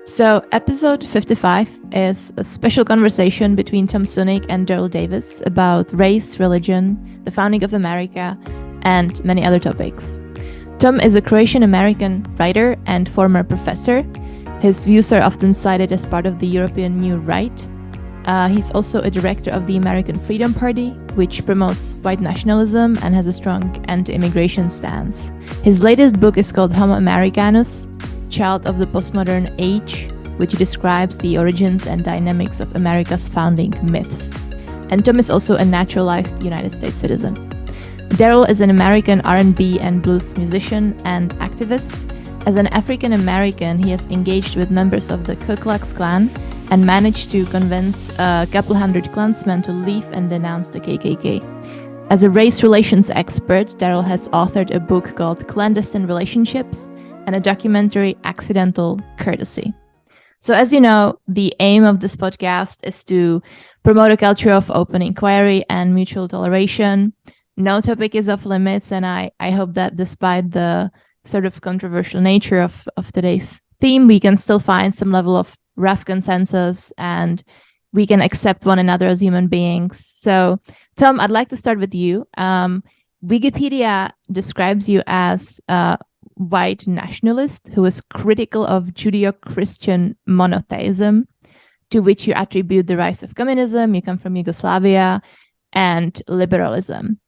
So, episode 55 is a special conversation between Tom Sunic and Daryl Davis about race, religion, the founding of America, and many other topics. Tom is a Croatian-American writer and former professor. His views are often cited as part of the European New Right. He's also a director of the American Freedom Party, which promotes white nationalism and has a strong anti-immigration stance. His latest book is called Homo Americanus, Child of the Postmodern Age, which describes the origins and dynamics of America's founding myths. And Tom is also a naturalized United States citizen. Daryl is an American R&B and blues musician and activist. As an African American, he has engaged with members of the Ku Klux Klan and managed to convince a couple hundred Klansmen to leave and denounce the KKK. As a race relations expert, Daryl has authored a book called Klan-Destine Relationships and a documentary, Accidental Courtesy. So as you know, the aim of this podcast is to promote a culture of open inquiry and mutual toleration. No topic is off limits, and I hope that despite the sort of controversial nature of today's theme, we can still find some level of rough consensus and we can accept one another as human beings. So, Tom, I'd like to start with you. Wikipedia describes you as white nationalist who is critical of Judeo-Christian monotheism, to which you attribute the rise of communism, you come from Yugoslavia, and liberalism.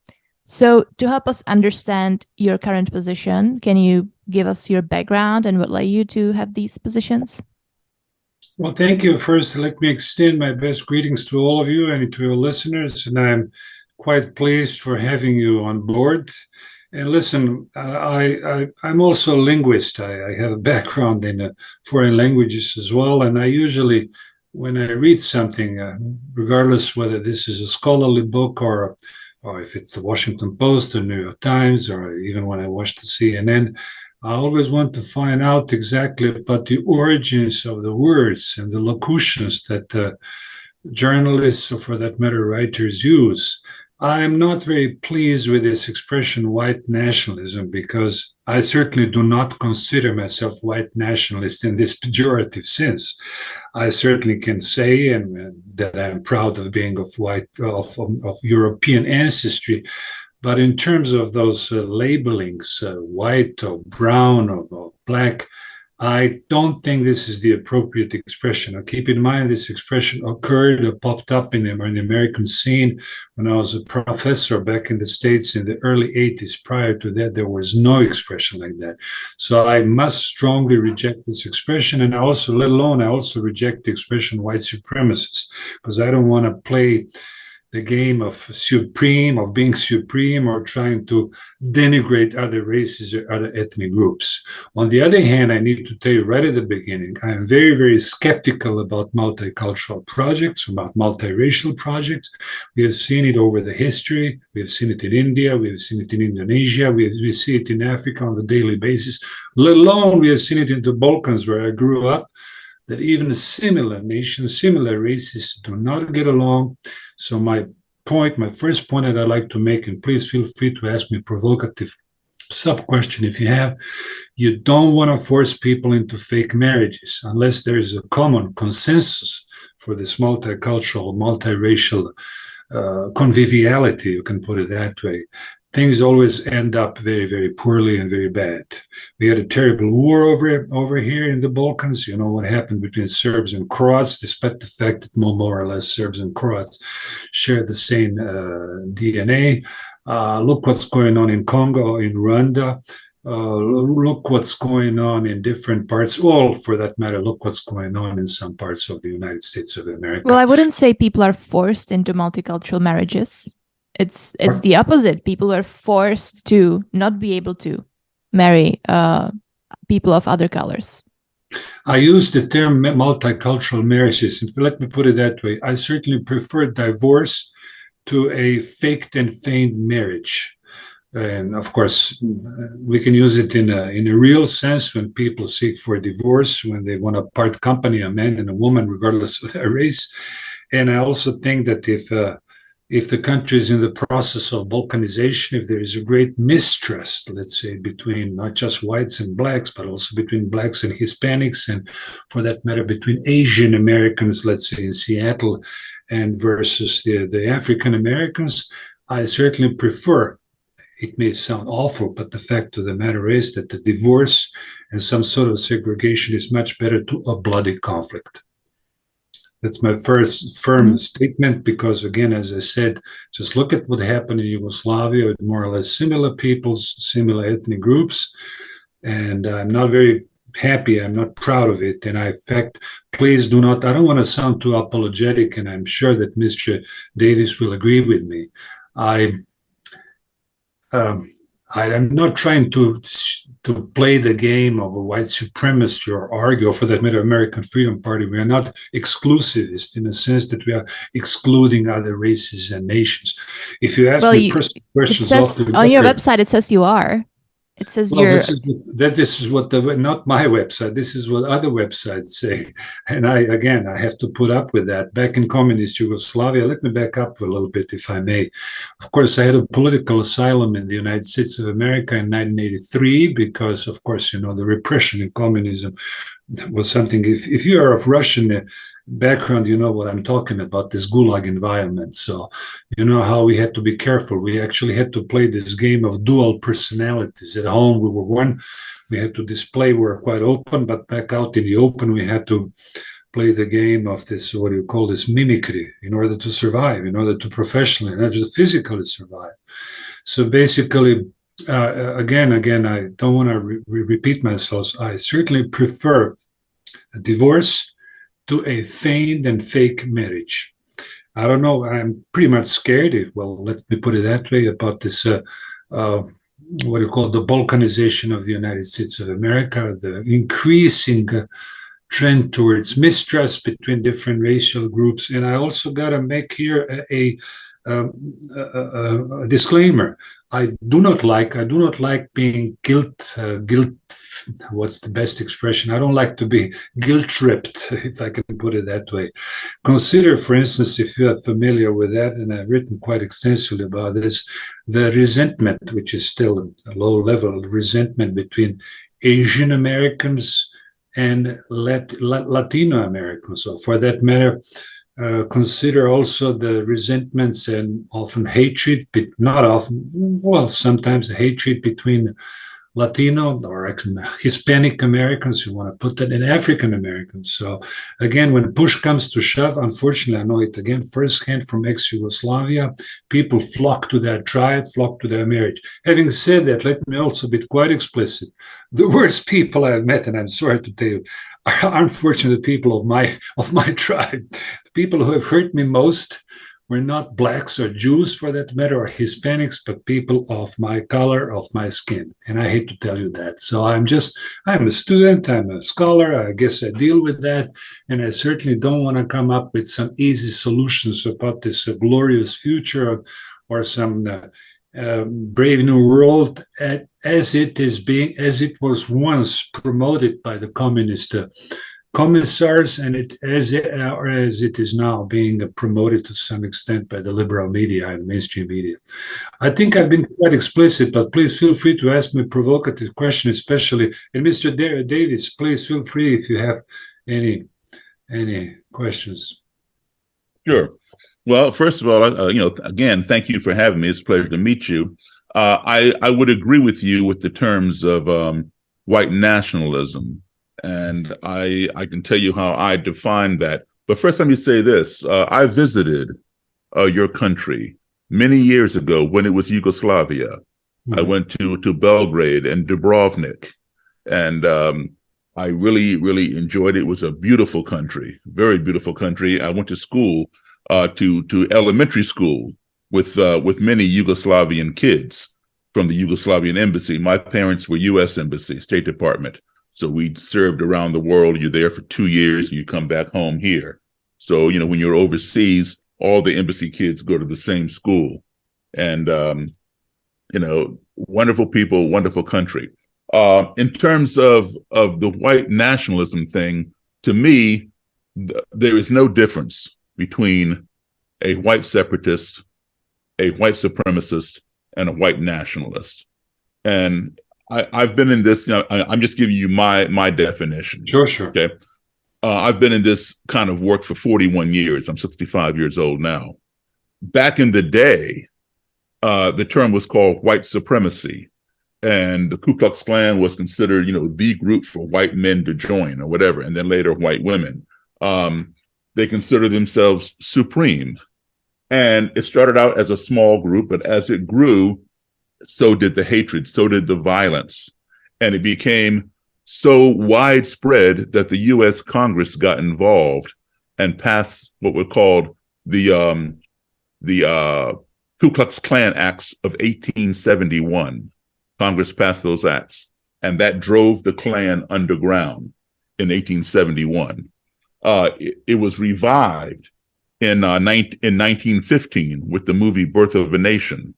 So to help us understand your current position, can you give us your background and what led you to have these positions? Well, thank you. First, let me extend my best greetings to all of you and to your listeners, and I'm quite pleased for having you on board. And listen, I'm also a linguist. I have a background in foreign languages as well. And I usually, when I read something, regardless whether this is a scholarly book or if it's the Washington Post or New York Times, or even when I watch the CNN, I always want to find out exactly about the origins of the words and the locutions that journalists, or for that matter, writers use. I'm not very pleased with this expression, white nationalism, because I certainly do not consider myself white nationalist in this pejorative sense. I certainly can say that I'm proud of being of European ancestry, but in terms of those labelings, white or brown or black, I don't think this is the appropriate expression. Now, keep in mind, this expression popped up in the American scene when I was a professor back in the States in the early 80s. Prior to that, there was no expression like that. So I must strongly reject this expression. And I also reject the expression white supremacist, because I don't want to play the game of being supreme, or trying to denigrate other races or other ethnic groups. On the other hand, I need to tell you right at the beginning, I am very, very skeptical about multicultural projects, about multiracial projects. We have seen it over the history. We have seen it in India. We have seen it in Indonesia. We see it in Africa on a daily basis. Let alone we have seen it in the Balkans, where I grew up, that even similar nations, similar races do not get along. So my first point that I'd like to make, and please feel free to ask me a provocative sub-question if you have, you don't want to force people into fake marriages unless there is a common consensus for this multicultural, multiracial conviviality, you can put it that way. Things always end up very, very poorly and very bad. We had a terrible war over here in the Balkans. You know what happened between Serbs and Croats, despite the fact that more or less Serbs and Croats share the same DNA. Look what's going on in Congo, in Rwanda. Look what's going on in different parts. Well, for that matter, look what's going on in some parts of the United States of America. Well, I wouldn't say people are forced into multicultural marriages. It's the opposite. People are forced to not be able to marry people of other colors. I use the term multicultural marriages. And let me put it that way. I certainly prefer divorce to a faked and feigned marriage. And of course, we can use it in a real sense when people seek for a divorce, when they want to part company, a man and a woman, regardless of their race. And I also think that if if the country is in the process of balkanization, if there is a great mistrust, let's say, between not just whites and blacks, but also between blacks and Hispanics, and for that matter, between Asian Americans, let's say in Seattle, and versus the African Americans, I certainly prefer, it may sound awful, but the fact of the matter is that the divorce and some sort of segregation is much better to a bloody conflict. That's my first firm statement, because, again, as I said, just look at what happened in Yugoslavia with more or less similar peoples, similar ethnic groups, and I'm not very happy. I'm not proud of it. And in fact, please do not, I don't want to sound too apologetic, and I'm sure that Mr. Davis will agree with me. I'm not trying to play the game of a white supremacist or argue, or for that matter, American Freedom Party. We are not exclusivist in the sense that we are excluding other races and nations. If you ask me personal questions off the on your website, it says you are. It says you're. This is what not my website. This is what other websites say, and I have to put up with that. Back in communist Yugoslavia, let me back up a little bit, if I may. Of course, I had a political asylum in the United States of America in 1983 because, of course, the repression in communism was something. If you are of Russian background, you know what I'm talking about, this gulag environment. So you know how we had to be careful. We actually had to play this game of dual personalities. At home, we were one. We had to display we were quite open, but back out in the open, we had to play the game of this, what do you call this, mimicry, in order to survive, in order to professionally, not just physically survive. So basically, again, I don't want to repeat myself. I certainly prefer a divorce to a feigned and fake marriage. I don't know. I'm pretty much scared. Well, let me put it that way, about this, what do you call it, the balkanization of the United States of America, the increasing trend towards mistrust between different racial groups. And I also got to make here a disclaimer. I do not like being guilt. What's the best expression? I don't like to be guilt tripped, if I can put it that way. Consider, for instance, if you are familiar with that, and I've written quite extensively about this, the resentment, which is still a low level resentment between Asian Americans and Latino Americans. So for that matter, consider also the resentments and often hatred, but not often, well, sometimes the hatred between Latino or Hispanic Americans, who want to put that, in African Americans. So again, when push comes to shove, unfortunately, I know it again firsthand from ex-Yugoslavia, people flock to their tribe, flock to their marriage. Having said that, let me also be quite explicit. The worst people I've met, and I'm sorry to tell you, are unfortunately people of my tribe. The people who have hurt me most were not blacks or Jews, for that matter, or Hispanics, but people of my color, of my skin. And I hate to tell you that. So I'm a student, I'm a scholar, I guess I deal with that. And I certainly don't want to come up with some easy solutions about this glorious future or some brave new world as it was once promoted by the communist commissars, and as it is now being promoted to some extent by the liberal media and mainstream media. I think I've been quite explicit, but please feel free to ask me a provocative question, especially. And Mr. Davis, please feel free if you have any questions. Sure. Well, first of all, again, thank you for having me. It's a pleasure to meet you. I would agree with you with the terms of white nationalism. And I can tell you how I define that. But first, let me say this. I visited your country many years ago when it was Yugoslavia. Mm-hmm. I went to Belgrade and Dubrovnik, and I really, really enjoyed it. It was a beautiful country, very beautiful country. I went to school, to elementary school with many Yugoslavian kids from the Yugoslavian embassy. My parents were U.S. Embassy, State Department. So we served around the world. You're there for 2 years, and you come back home here. So, when you're overseas, all the embassy kids go to the same school. And, wonderful people, wonderful country. In terms of the white nationalism thing, to me, there is no difference between a white separatist a white supremacist, and a white nationalist. And I've been in this, I'm just giving you my definition. Sure. Okay. I've been in this kind of work for 41 years. I'm 65 years old now. Back in the day, the term was called white supremacy. And the Ku Klux Klan was considered, the group for white men to join or whatever. And then later, white women. They considered themselves supreme. And it started out as a small group, but as it grew, so did the hatred, so did the violence. And it became so widespread that the U.S. Congress got involved and passed what were called the Ku Klux Klan Acts of 1871. Congress passed those acts, and that drove the Klan underground in 1871. It was revived in 1915 with the movie Birth of a Nation.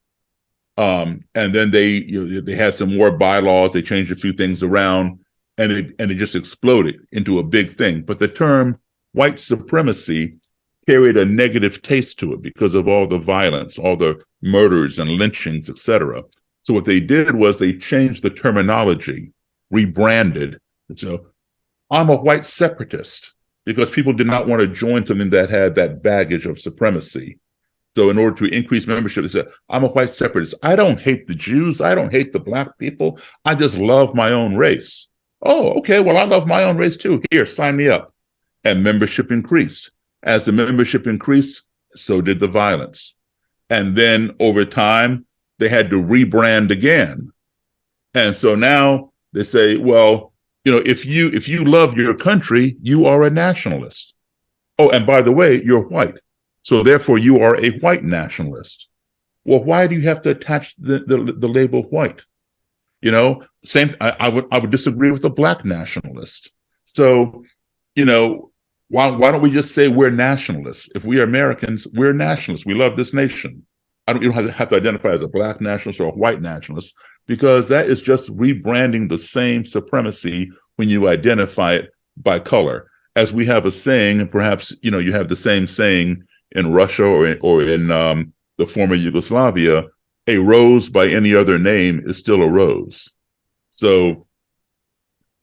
And then they had some more bylaws. They changed a few things around, and it just exploded into a big thing. But the term white supremacy carried a negative taste to it because of all the violence, all the murders and lynchings, etc. So what they did was they changed the terminology, rebranded. So I'm a white separatist, because people did not want to join something that had that baggage of supremacy. So in order to increase membership, they said, I'm a white separatist. I don't hate the Jews. I don't hate the Black people. I just love my own race. Oh, okay. Well, I love my own race too. Here, sign me up. And membership increased. As the membership increased, so did the violence. And then over time, they had to rebrand again. And so now they say, well, if you love your country, you are a nationalist. Oh, and by the way, you're white. So therefore you are a white nationalist. Well, why do you have to attach the label white? I would disagree with a Black nationalist. So, why don't we just say we're nationalists? If we are Americans, we're nationalists. We love this nation. You don't have to identify as a Black nationalist or a white nationalist, because that is just rebranding the same supremacy when you identify it by color. As we have a saying, and perhaps you have the same saying in Russia or in the former Yugoslavia, a rose by any other name is still a rose. So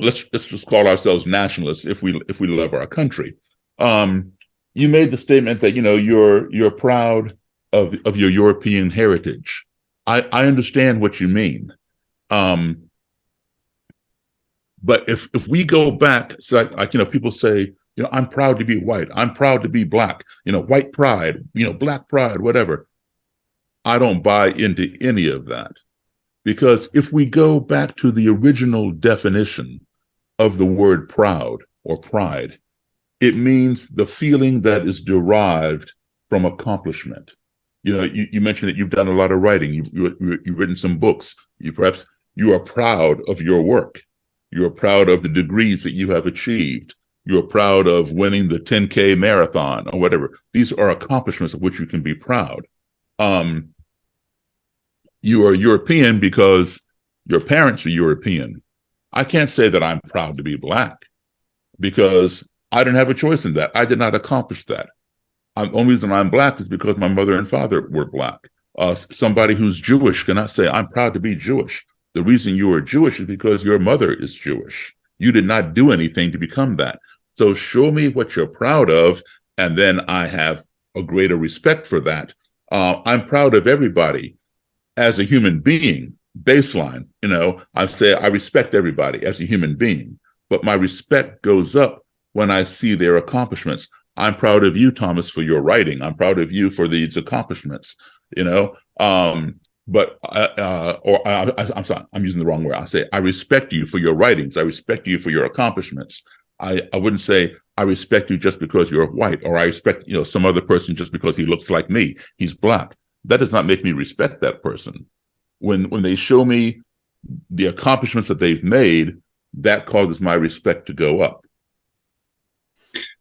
let's just call ourselves nationalists if we love our country. You made the statement that you're proud of your European heritage. I understand what you mean. But if we go back, so people say, I'm proud to be white. I'm proud to be Black, white pride, Black pride, whatever. I don't buy into any of that, because if we go back to the original definition of the word proud or pride, it means the feeling that is derived from accomplishment. You mentioned that you've done a lot of writing. You've written some books. You are proud of your work. You're proud of the degrees that you have achieved. You're proud of winning the 10K marathon or whatever. These are accomplishments of which you can be proud. You are European because your parents are European. I can't say that I'm proud to be Black, because I didn't have a choice in that. I did not accomplish that. The only reason I'm Black is because my mother and father were Black. Somebody who's Jewish cannot say, I'm proud to be Jewish. The reason you are Jewish is because your mother is Jewish. You did not do anything to become that. So show me what you're proud of, and then I have a greater respect for that. I'm proud of everybody as a human being, baseline. I say I respect everybody as a human being, but my respect goes up when I see their accomplishments. I'm proud of you, Thomas, for your writing. I'm proud of you for these accomplishments, I'm sorry, I'm using the wrong word. I say, I respect you for your writings. I respect you for your accomplishments. I wouldn't say I respect you just because you're white, or I respect, some other person just because he looks like me. He's Black. That does not make me respect that person. When they show me the accomplishments that they've made, that causes my respect to go up.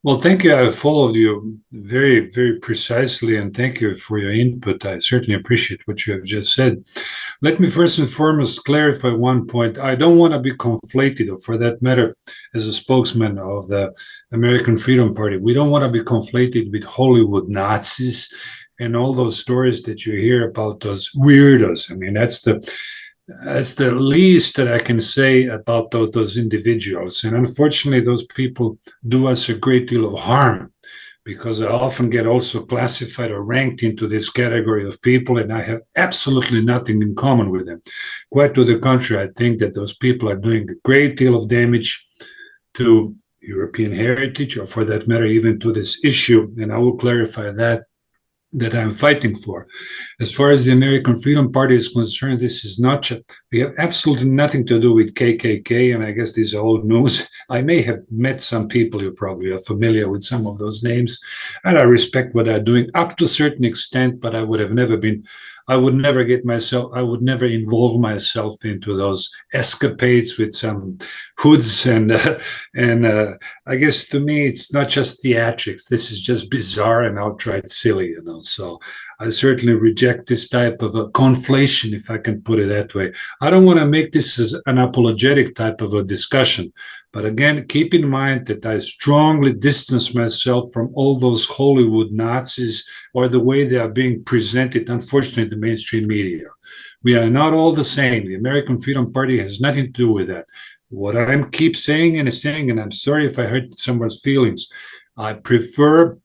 Well, thank you. I followed you very, very precisely, and thank you for your input. I certainly appreciate what you have just said. Let me first and foremost clarify one point. I don't want to be conflated, or for that matter, as a spokesman of the American Freedom Party, we don't want to be conflated with Hollywood Nazis and all those stories that you hear about those weirdos. I mean, that's the least that I can say about those individuals. And unfortunately, those people do us a great deal of harm, because I often get also classified or ranked into this category of people, and I have absolutely nothing in common with them. Quite to the contrary, I think that those people are doing a great deal of damage to European heritage, or for that matter, even to this issue, and I will clarify that I'm fighting for. As far as the American Freedom Party is concerned, this is not just, we have absolutely nothing to do with KKK, and I guess this is old news. I may have met some people who probably are familiar with some of those names, and I respect what they're doing up to a certain extent, but I would never involve myself into those escapades with some hoods, and I guess to me it's not just theatrics. This is just bizarre and outright silly, you know. So I certainly reject this type of a conflation, if I can put it that way. I don't want to make this as an apologetic type of a discussion, but again, keep in mind that I strongly distance myself from all those Hollywood Nazis, or the way they are being presented, unfortunately, in the mainstream media. We are not all the same. The American Freedom Party has nothing to do with that. What I keep saying, and I'm sorry if I hurt someone's feelings, I prefer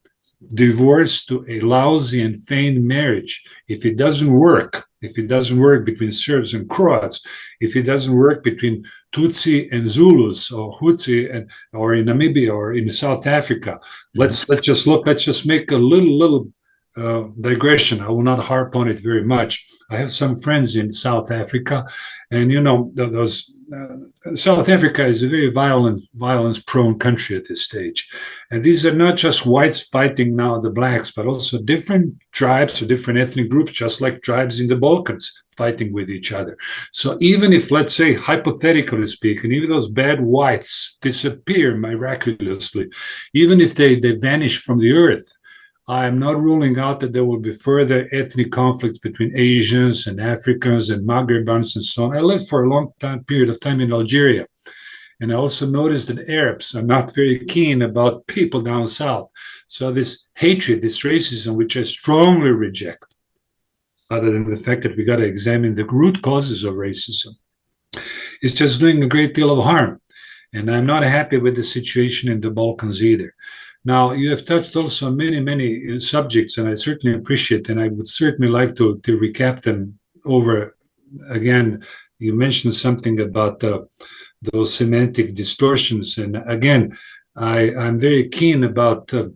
divorce to a lousy and feigned marriage. If it doesn't work between Serbs and Croats, if it doesn't work between Tutsi and Zulus, or Hutsi or in Namibia or in South Africa, let's just make a little digression. I will not harp on it very much. I have some friends in South Africa, and you know, South Africa is a very violence-prone country at this stage. And these are not just whites fighting now the blacks, but also different tribes or different ethnic groups, just like tribes in the Balkans, fighting with each other. So even if, let's say, hypothetically speaking, even those bad whites disappear miraculously, even if they vanish from the earth, I am not ruling out that there will be further ethnic conflicts between Asians and Africans and Maghrebans and so on. I lived for a long period of time in Algeria, and I also noticed that Arabs are not very keen about people down south. So this hatred, this racism, which I strongly reject, other than the fact that we got to examine the root causes of racism, is just doing a great deal of harm. And I'm not happy with the situation in the Balkans either. Now, you have touched also on many subjects, and I certainly appreciate, and I would certainly like to recap them over again. You mentioned something about those semantic distortions, and again, I'm very keen about those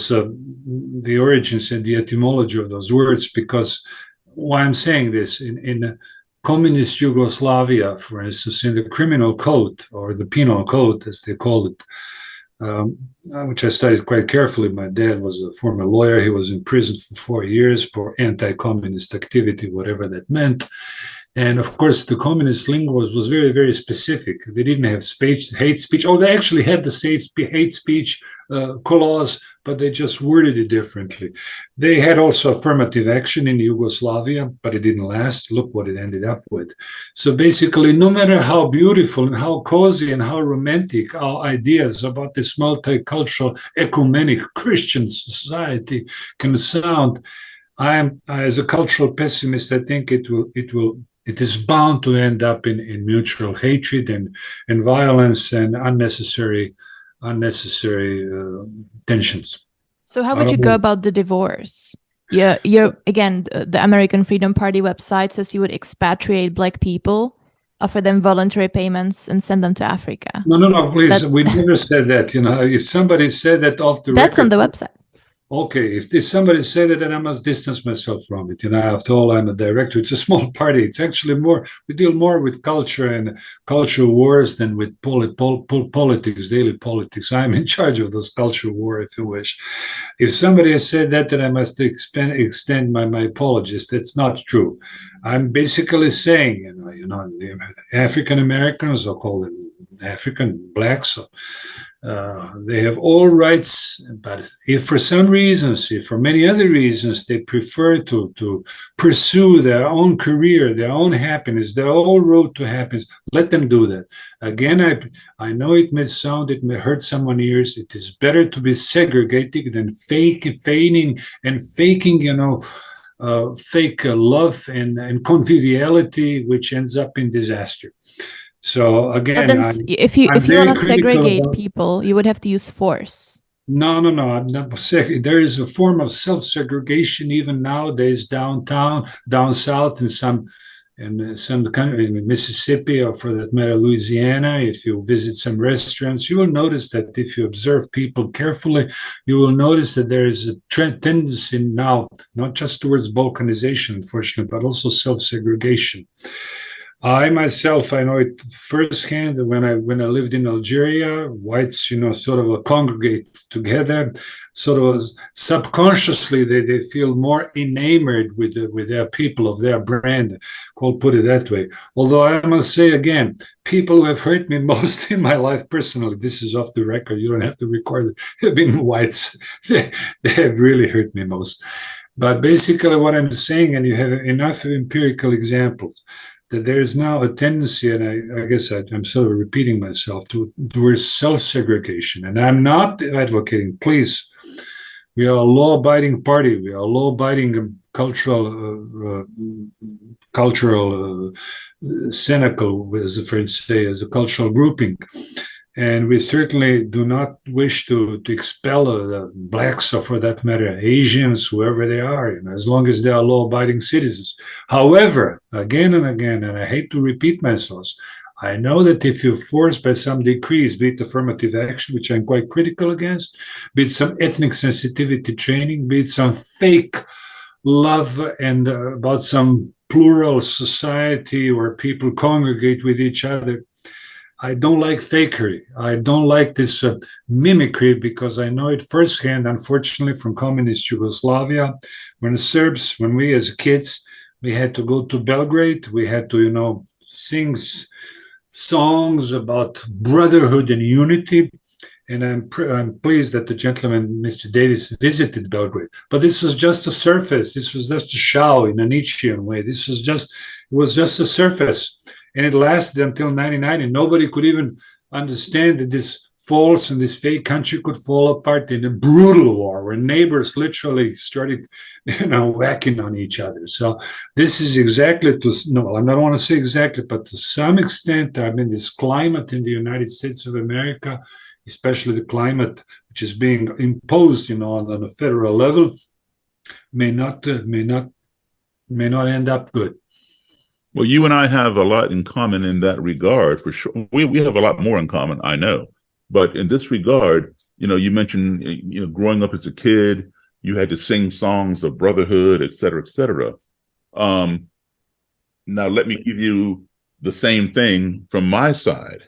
the origins and the etymology of those words, because why I'm saying this, in communist Yugoslavia, for instance, in the criminal code, or the penal code as they call it, which I studied quite carefully. My dad was a former lawyer. He was in prison for 4 years for anti-communist activity, whatever that meant. And of course, the communist lingo was very, very specific. They didn't have hate speech. Oh, they actually had the hate speech clause, but they just worded it differently. They had also affirmative action in Yugoslavia, but it didn't last. Look what it ended up with. So basically, no matter how beautiful and how cozy and how romantic our ideas about this multicultural, ecumenic Christian society can sound, as a cultural pessimist, I think it is bound to end up in mutual hatred and violence and unnecessary tensions. So how would you go about the divorce? Yeah, again, the American Freedom Party website says you would expatriate Black people, offer them voluntary payments, and send them to Africa. No, please. We never said that. You know, if somebody said that off the record, that's on the website. Okay, if somebody said it, then I must distance myself from it. You know, after all, I'm a director. It's a small party. It's actually we deal more with culture and cultural wars than with politics, daily politics. I'm in charge of those cultural wars, if you wish. If somebody has said that, then I must extend my apologies. That's not true. I'm basically saying, the African Americans, I'll call them African, blacks. They have all rights, but if for some reasons, if for many other reasons, they prefer to pursue their own career, their own happiness, their own road to happiness, let them do that. Again, I know it may hurt someone's ears. It is better to be segregated than feigning, fake love and conviviality, which ends up in disaster. So again, if you want to segregate people, you would have to use force. No, I'm not saying there is a form of self-segregation even nowadays down south in some country, in Mississippi, or for that matter, Louisiana. If you visit some restaurants, you will notice that if you observe people carefully, you will notice that there is a tendency now, not just towards balkanization, unfortunately, but also self-segregation. I myself, I know it firsthand when I lived in Algeria. Whites, sort of congregate together, sort of subconsciously they feel more enamored with their people of their brand. I'll put it that way. Although I must say again, people who have hurt me most in my life personally, this is off the record, you don't have to record it, have been whites. They have really hurt me most. But basically what I'm saying, and you have enough empirical examples, that there is now a tendency, and I guess I'm sort of repeating myself, towards self-segregation. And I'm not advocating, please, we are a law-abiding party. We are a law-abiding cultural cynical, as the French say, as a cultural grouping. And we certainly do not wish to expel the blacks, or for that matter, Asians, whoever they are, as long as they are law-abiding citizens. However, again and again, and I hate to repeat myself, I know that if you force by some decrees, be it affirmative action, which I'm quite critical against, be it some ethnic sensitivity training, be it some fake love and about some plural society where people congregate with each other, I don't like fakery. I don't like this mimicry, because I know it firsthand, unfortunately, from communist Yugoslavia. When we as kids, we had to go to Belgrade, we had to, sing songs about brotherhood and unity. And I'm pleased that the gentleman, Mr. Davis, visited Belgrade. But this was just a surface. This was just a show in a Nietzschean way. It was just a surface. And it lasted until 1990. And nobody could even understand that this false and this fake country could fall apart in a brutal war where neighbors literally started, whacking on each other. So this is exactly I don't want to say exactly, but to some extent, this climate in the United States of America, especially the climate which is being imposed, on a federal level, may not end up good. Well, you and I have a lot in common in that regard, for sure. We have a lot more in common, I know. But in this regard, you mentioned, growing up as a kid, you had to sing songs of brotherhood, et cetera, et cetera. Now, let me give you the same thing from my side.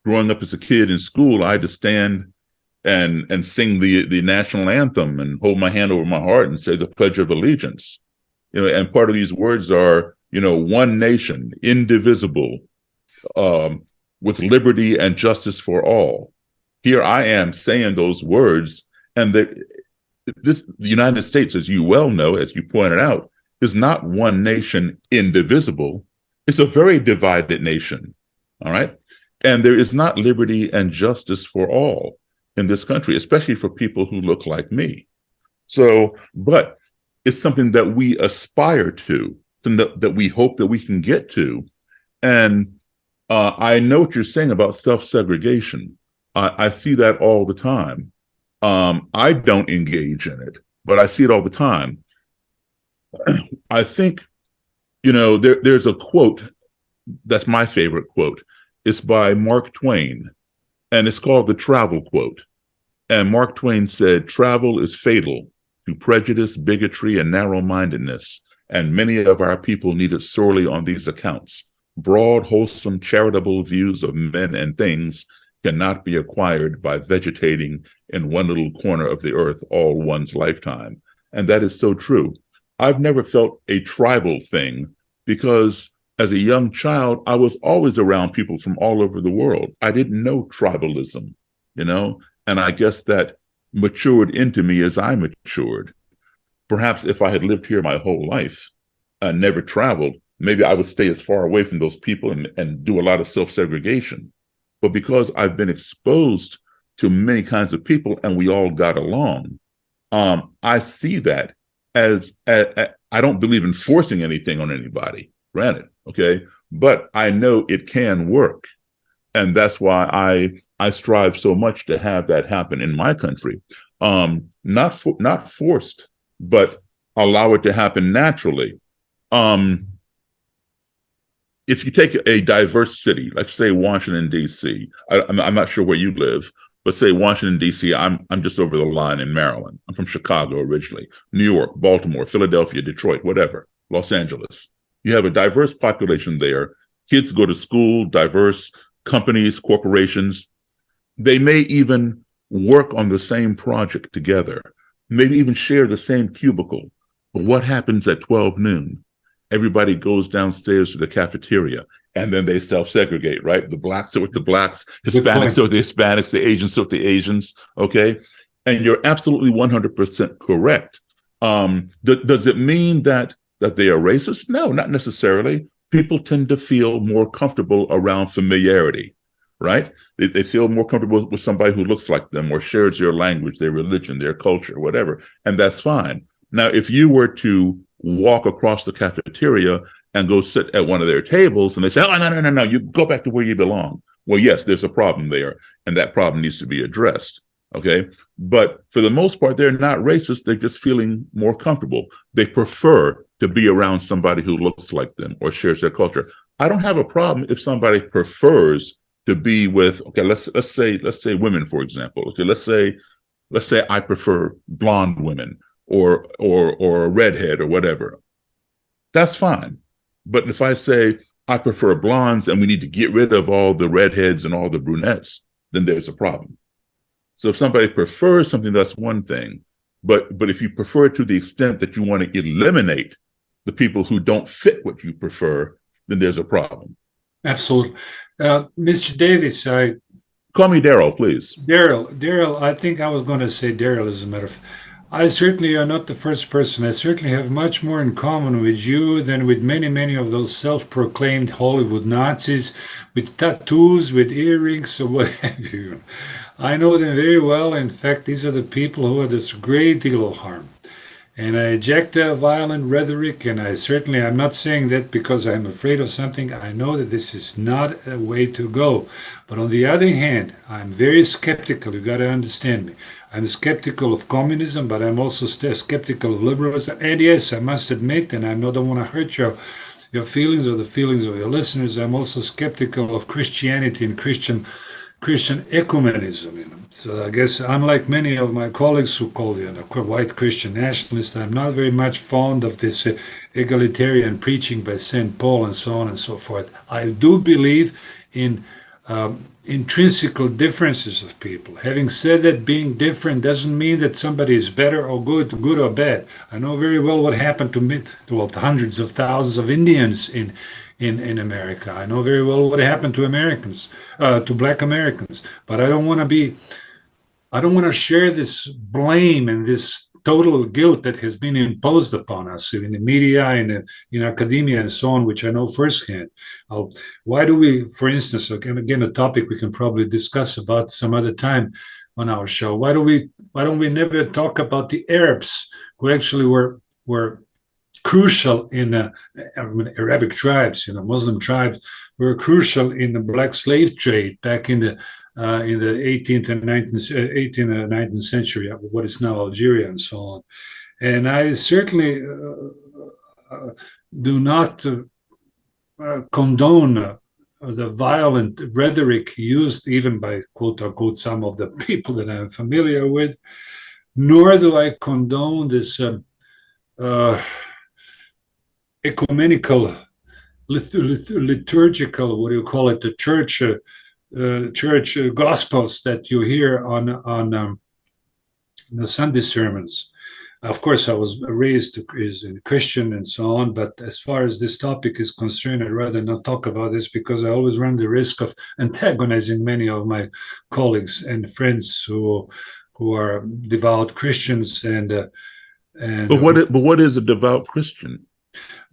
Growing up as a kid in school, I had to stand and sing the national anthem and hold my hand over my heart and say the Pledge of Allegiance. And part of these words are, one nation, indivisible, with liberty and justice for all. Here I am saying those words, and the United States, as you well know, as you pointed out, is not one nation indivisible. It's a very divided nation, all right? And there is not liberty and justice for all in this country, especially for people who look like me. So, but it's something that we aspire to, that we hope that we can get to. And I know what you're saying about self-segregation. I see that all the time. I don't engage in it, but I see it all the time. I think, there's a quote that's my favorite quote. It's by Mark Twain, and it's called the travel quote. And Mark Twain said, "Travel is fatal to prejudice, bigotry, and narrow-mindedness, and many of our people need it sorely on these accounts. Broad, wholesome, charitable views of men and things cannot be acquired by vegetating in one little corner of the earth all one's lifetime." And that is so true. I've never felt a tribal thing, because as a young child, I was always around people from all over the world. I didn't know tribalism, and I guess that matured into me as I matured. Perhaps if I had lived here my whole life and never traveled, maybe I would stay as far away from those people and do a lot of self-segregation. But because I've been exposed to many kinds of people and we all got along, I see that as I don't believe in forcing anything on anybody, granted, okay? But I know it can work. And that's why I strive so much to have that happen in my country. Not forced, but allow it to happen naturally. If you take a diverse city, like say Washington, D.C., I'm not sure where you live, but say Washington, D.C., I'm just over the line in Maryland. I'm from Chicago originally, New York, Baltimore, Philadelphia, Detroit, whatever, Los Angeles. You have a diverse population there. Kids go to school, diverse companies, corporations. They may even work on the same project together, maybe even share the same cubicle. But what happens at 12 noon? Everybody goes downstairs to the cafeteria and then they self-segregate, right? The blacks sit with the blacks, Hispanics sit with the Hispanics, the Asians sit with the Asians, okay? And you're absolutely 100% correct. Does it mean that they are racist? No, not necessarily. People tend to feel more comfortable around familiarity, right? They feel more comfortable with somebody who looks like them or shares their language, their religion, their culture, whatever, and that's fine. Now, if you were to walk across the cafeteria and go sit at one of their tables and they say, oh, no, you go back to where you belong. Well, yes, there's a problem there, and that problem needs to be addressed, okay? But for the most part, they're not racist. They're just feeling more comfortable. They prefer to be around somebody who looks like them or shares their culture. I don't have a problem if somebody prefers to be with, okay, let's say women, for example. Okay, let's say I prefer blonde women or a redhead or whatever. That's fine. But if I say I prefer blondes and we need to get rid of all the redheads and all the brunettes, then there's a problem. So if somebody prefers something, that's one thing. But if you prefer it to the extent that you want to eliminate the people who don't fit what you prefer, then there's a problem. Absolutely. Mr. Davis, Call me Daryl, please. Daryl, I think I was going to say Daryl as a matter of I certainly am not the first person. I certainly have much more in common with you than with many of those self-proclaimed Hollywood Nazis with tattoos, with earrings, or what have you. I know them very well. In fact, these are the people who do this great deal of harm. And I eject their violent rhetoric, and I'm not saying that because I'm afraid of something. I know that this is not a way to go. But on the other hand, I'm very skeptical. You got to understand me. I'm skeptical of communism, but I'm also skeptical of liberalism. And yes, I must admit, and I don't want to hurt your feelings or the feelings of your listeners, I'm also skeptical of Christianity and Christian ecumenism. So I guess unlike many of my colleagues who call you a white Christian nationalist, I'm not very much fond of this egalitarian preaching by St. Paul and so on and so forth. I do believe in intrinsical differences of people. Having said that, being different doesn't mean that somebody is better or good or bad. I know very well what happened to hundreds of thousands of Indians in America. I know very well what happened to Americans, to Black Americans. But I don't want to share this blame and this total guilt that has been imposed upon us in the media, in academia, and so on, which I know firsthand. Why do we, for instance, again, a topic we can probably discuss about some other time on our show. Why don't we never talk about the Arabs who actually were crucial in Arabic tribes, Muslim tribes were crucial in the black slave trade back in the 18th and 19th century, what is now Algeria and so on. And I certainly do not condone the violent rhetoric used even by quote unquote some of the people that I'm familiar with, nor do I condone this ecumenical, liturgical, what do you call it, the church gospels that you hear on the Sunday sermons. Of course, I was raised as a Christian and so on, but as far as this topic is concerned, I'd rather not talk about this because I always run the risk of antagonizing many of my colleagues and friends who are devout Christians But what is a devout Christian?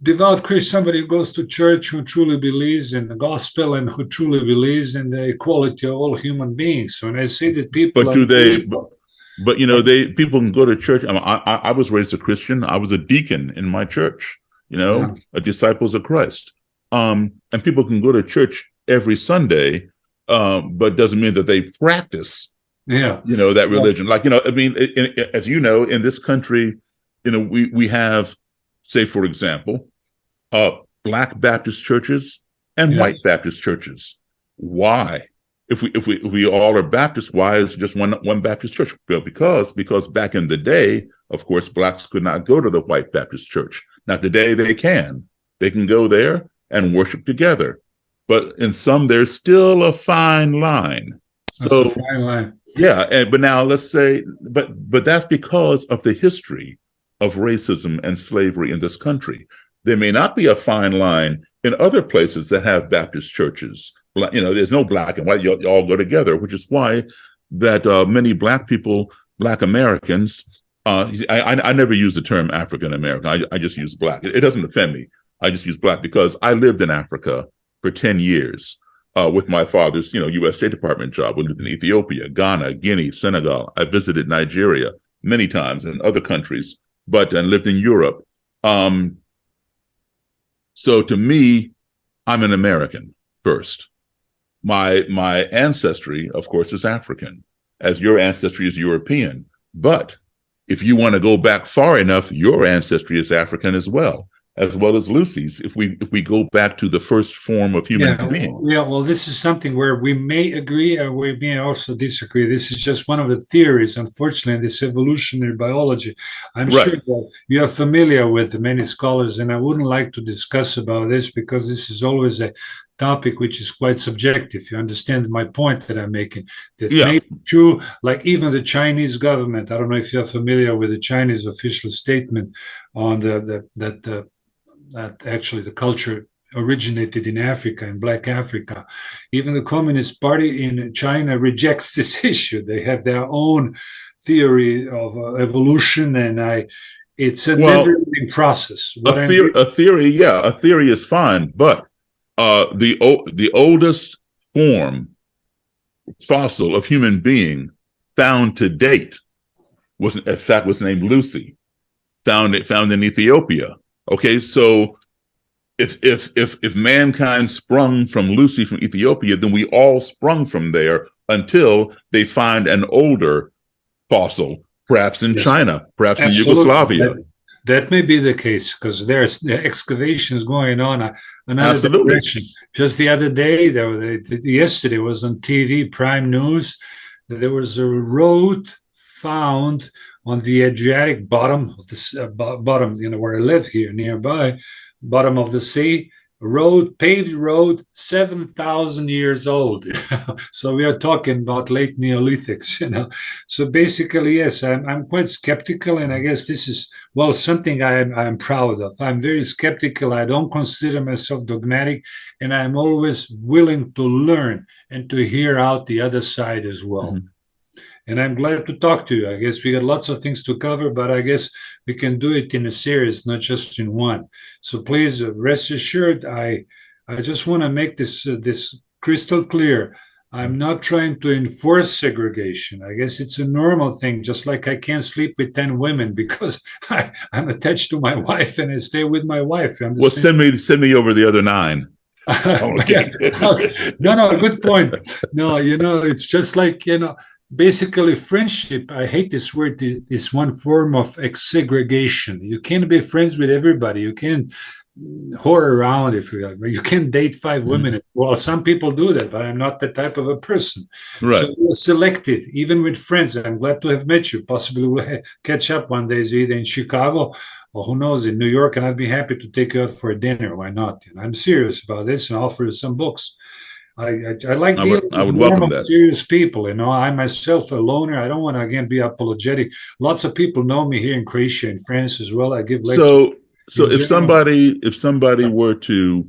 Devout Christian, somebody who goes to church, who truly believes in the gospel and who truly believes in the equality of all human beings. When I say that people, but people can go to church. I was raised a Christian. I was a deacon in my church. A disciples of Christ. And people can go to church every Sunday, but doesn't mean that they practice. That religion. As you know, in this country, we have, say, for example, Black Baptist churches and white Baptist churches. Why? If we all are Baptists, why is just one Baptist church? Well, because back in the day, of course, blacks could not go to the white Baptist church. Now today they can. They can go there and worship together. But in some, there's still a fine line. That's a fine line. Yeah, but now let's say, but that's because of the history of racism and slavery in this country. There may not be a fine line in other places that have Baptist churches. There's no black and white, you all go together, which is why that many Black people, Black Americans, I never use the term African American. I just use Black. It doesn't offend me. I just use Black because I lived in Africa for 10 years with my father's, U.S. State Department job. We lived in Ethiopia, Ghana, Guinea, Senegal. I visited Nigeria many times and other countries, and lived in Europe. So to me, I'm an American first. My ancestry, of course, is African, as your ancestry is European. But if you want to go back far enough, your ancestry is African as well as Lucy's, if we go back to the first form of human being. Yeah, well, this is something where we may agree or we may also disagree. This is just one of the theories, unfortunately, in this evolutionary biology. I'm sure that you are familiar with many scholars, and I wouldn't like to discuss about this because this is always a topic which is quite subjective. You understand my point that I'm making? That may be true, like even the Chinese government. I don't know if you're familiar with the Chinese official statement on that actually the culture originated in Africa, in Black Africa. Even the Communist Party in China rejects this issue. They have their own theory of evolution, and it's a never-ending process. A theory is fine, but the oldest fossil of human being found to date was named Lucy, found in Ethiopia. Okay, so if mankind sprung from Lucy from Ethiopia, then we all sprung from there until they find an older fossil, perhaps in China, perhaps in Yugoslavia. That may be the case because there's excavations going on another direction. Just the other day, yesterday was on TV, Prime News, that there was a road found on the Adriatic bottom of the bottom, where I live here nearby, bottom of the sea, paved road, 7,000 years old. So we are talking about late Neolithics, So basically, yes, I'm quite skeptical, and I guess this is something I'm proud of. I'm very skeptical. I don't consider myself dogmatic, and I'm always willing to learn and to hear out the other side as well. Mm-hmm. And I'm glad to talk to you. I guess we got lots of things to cover, but I guess we can do it in a series, not just in one. So please rest assured, I just want to make this crystal clear. I'm not trying to enforce segregation. I guess it's a normal thing, just like I can't sleep with 10 women because I'm attached to my wife and I stay with my wife. Well, send me over the other 9. Okay. No, good point. No, it's just like, basically, friendship, I hate this word, is one form of segregation. You can't be friends with everybody. You can't whore around if you can't date 5 women. Well, some people do that, but I'm not that type of a person. Right. So we're selective, even with friends. I'm glad to have met you. Possibly we'll catch up one day, either in Chicago or who knows, in New York, and I'd be happy to take you out for a dinner. Why not? I'm serious about this and offer you some books. I like dealing I would with welcome normal, that. serious people. I myself a loner. I don't want to again be apologetic. Lots of people know me here in Croatia and France as well. I give lectures. So if somebody were to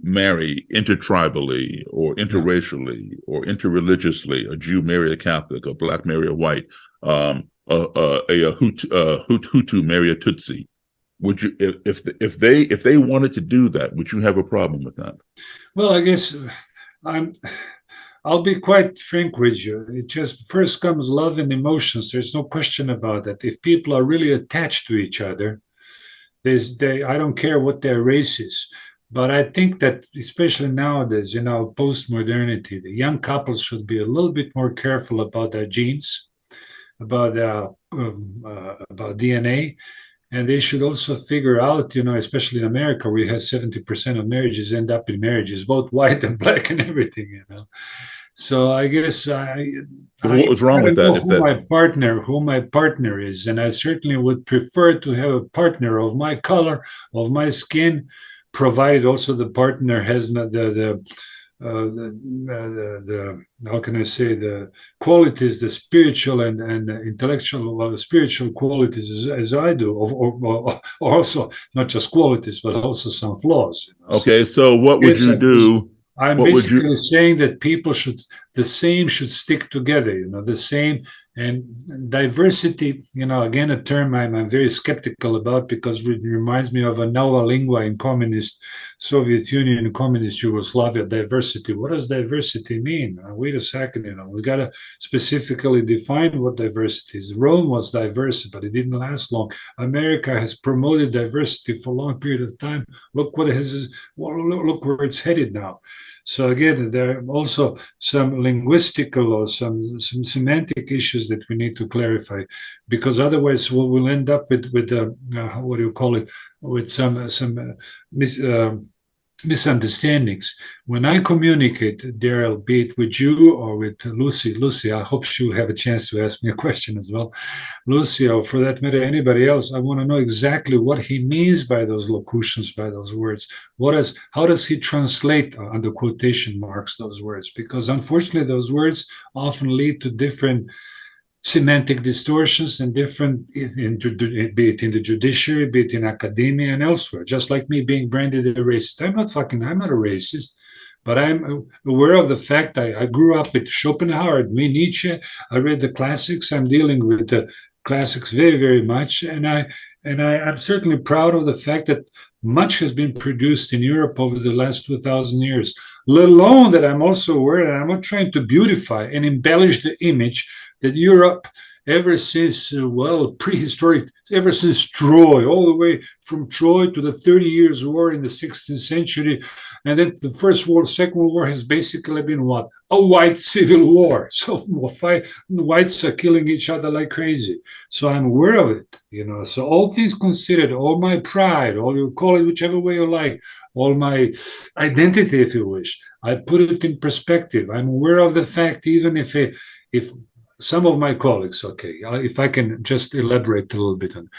marry intertribally or interracially or interreligiously, a Jew marry a Catholic, a Black marry a white, a Hutu marry a Tutsi, would you, if they wanted to do that, would you have a problem with that? Well, I guess I'll be quite frank with you. It just first comes love and emotions. There's no question about that. If people are really attached to each other, I don't care what their race is. But I think that especially nowadays, post-modernity, the young couples should be a little bit more careful about their genes, about DNA, and they should also figure out, especially in America, where you have 70% of marriages end up in marriages, both white and black and everything. So I guess what was wrong with that? Who my partner is, and I certainly would prefer to have a partner of my color, of my skin, provided also the partner has not the how can I say, the qualities, the spiritual and intellectual, spiritual qualities as I do, or also not just qualities but also some flaws. Okay, so what would you do? I'm basically saying that people should stick together, the same, and diversity, again, a term I'm very skeptical about because it reminds me of a nova lingua in communist Soviet Union and communist Yugoslavia, diversity. What does diversity mean? Wait a second, we got to specifically define what diversity is. Rome was diverse, but it didn't last long. America has promoted diversity for a long period of time. Look where it's headed now. So again, there are also some linguistical or some semantic issues that we need to clarify, because otherwise we'll end up with what do you call it, with some misunderstandings. When I communicate, Daryl, be it with you or with Lucy, I hope she'll have a chance to ask me a question as well. Lucy, or for that matter, anybody else, I want to know exactly what he means by those locutions, by those words. How does he translate, under quotation marks, those words? Because unfortunately, those words often lead to different semantic distortions and different, be it in the judiciary, be it in academia and elsewhere. Just like me being branded a racist. I'm not a racist, but I'm aware of the fact I grew up with Schopenhauer, Nietzsche. I read the classics. I'm dealing with the classics very, very much, and I'm certainly proud of the fact that much has been produced in Europe over the last 2,000 years. Let alone that I'm also aware that I'm not trying to beautify and embellish the image that Europe, ever since, prehistoric, ever since Troy, all the way from Troy to the 30 Years' War in the 16th century, and then the First World, Second World War has basically been what? A white civil war. So whites are killing each other like crazy. So I'm aware of it, So all things considered, all my pride, all you call it whichever way you like, all my identity, if you wish, I put it in perspective. I'm aware of the fact, even if some of my colleagues, if I can just elaborate a little bit on,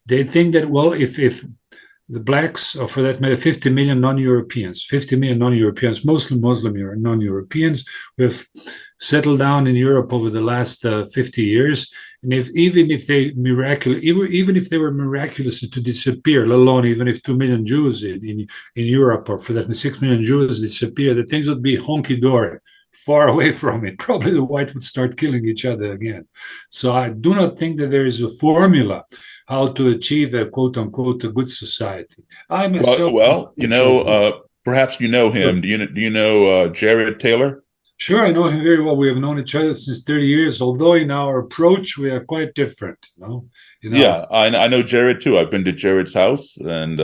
they think that, if the blacks, or for that matter, 50 million non-Europeans, mostly Muslim non-Europeans, who have settled down in Europe over the last 50 years, and even if they were miraculous to disappear, let alone even if 2 million Jews in Europe, or for that 6 million Jews disappear, the things would be honky-dory. Far away from it. Probably the white would start killing each other again. So I do not think that there is a formula how to achieve a quote-unquote a good society. I myself, perhaps you know him. Do you know Jared Taylor? Sure, I know him very well. We have known each other since 30 years, although in our approach we are quite different. Yeah, I know Jared too. I've been to Jared's house, and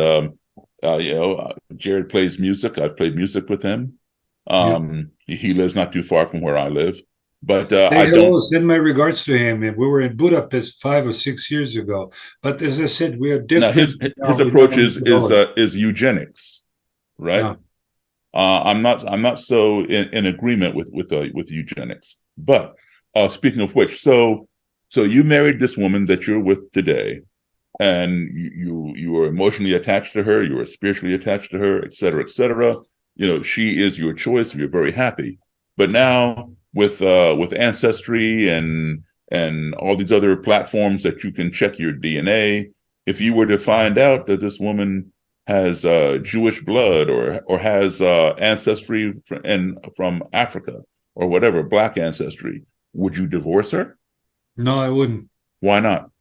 Jared plays music. I've played music with him. He lives not too far from where I live, but I don't send my regards to him. We were in Budapest 5 or 6 years ago, but as I said, we are different. Now his approach is eugenics, right? Yeah. I'm not so in agreement with eugenics. But speaking of which, so you married this woman that you're with today, and you were emotionally attached to her, you were spiritually attached to her, et cetera, et cetera. she is your choice. You're very happy. But now with Ancestry and all these other platforms that you can check your DNA, if you were to find out that this woman has Jewish blood or has ancestry from Africa or whatever, Black ancestry, would you divorce her? No, I wouldn't. Why not?